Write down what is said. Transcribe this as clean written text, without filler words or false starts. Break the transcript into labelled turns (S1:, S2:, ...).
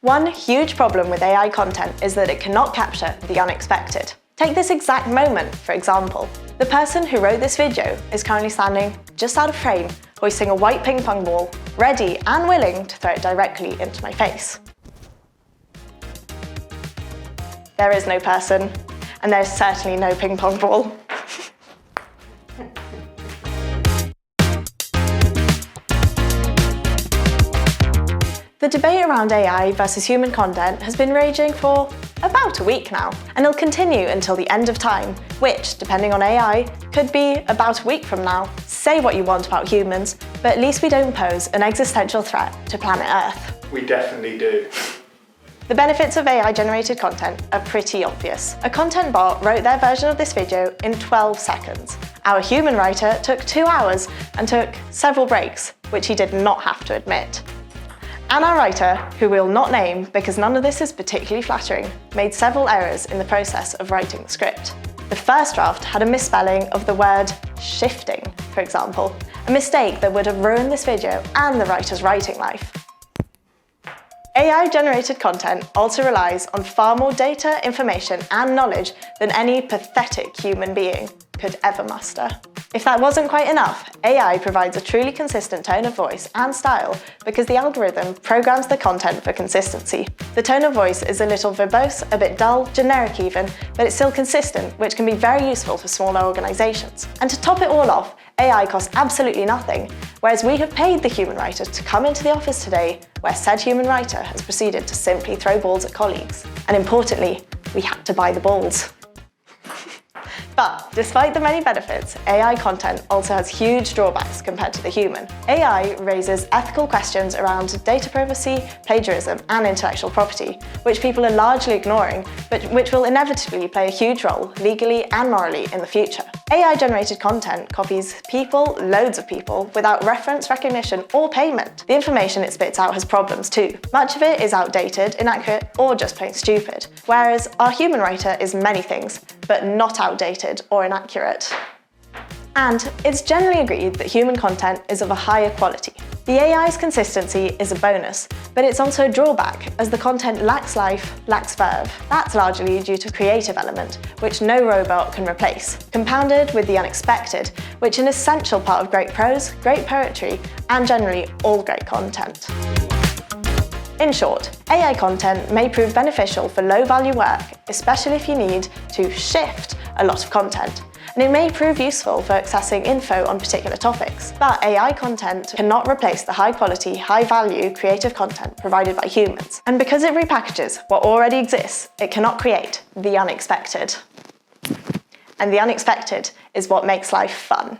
S1: One huge problem with AI content is that it cannot capture the unexpected. Take this exact moment, for example. The person who wrote this video is currently standing just out of frame, hoisting a white ping pong ball, ready and willing to throw it directly into my face. There is no person, and there is certainly no ping pong ball. The debate around AI versus human content has been raging for about a week now, and it'll continue until the end of time, which, depending on AI, could be about a week from now. Say what you want about humans, but at least we don't pose an existential threat to planet Earth.
S2: We definitely do.
S1: The benefits of AI-generated content are pretty obvious. A content bot wrote their version of this video in 12 seconds. Our human writer took 2 hours and took several breaks, which he did not have to admit. And our writer, who we'll not name because none of this is particularly flattering, made several errors in the process of writing the script. The first draft had a misspelling of the word shifting, for example, a mistake that would have ruined this video and the writer's writing life. AI-generated content also relies on far more data, information, and knowledge than any pathetic human being could ever muster. If that wasn't quite enough, AI provides a truly consistent tone of voice and style because the algorithm programs the content for consistency. The tone of voice is a little verbose, a bit dull, generic even, but it's still consistent, which can be very useful for smaller organizations. And to top it all off, AI costs absolutely nothing, whereas we have paid the human writer to come into the office today, where said human writer has proceeded to simply throw balls at colleagues. And importantly, we had to buy the balls. But despite the many benefits, AI content also has huge drawbacks compared to the human. AI raises ethical questions around data privacy, plagiarism, and intellectual property, which people are largely ignoring, but which will inevitably play a huge role legally and morally in the future. AI-generated content copies people, loads of people, without reference, recognition, or payment. The information it spits out has problems too. Much of it is outdated, inaccurate, or just plain stupid, whereas our human writer is many things, but not outdated or inaccurate. And it's generally agreed that human content is of a higher quality. The AI's consistency is a bonus, but it's also a drawback as the content lacks life, lacks verve. That's largely due to the creative element, which no robot can replace, compounded with the unexpected, which is an essential part of great prose, great poetry, and generally all great content. In short, AI content may prove beneficial for low-value work, especially if you need to shift a lot of content. And it may prove useful for accessing info on particular topics. But AI content cannot replace the high-quality, high-value creative content provided by humans. And because it repackages what already exists, it cannot create the unexpected. And the unexpected is what makes life fun.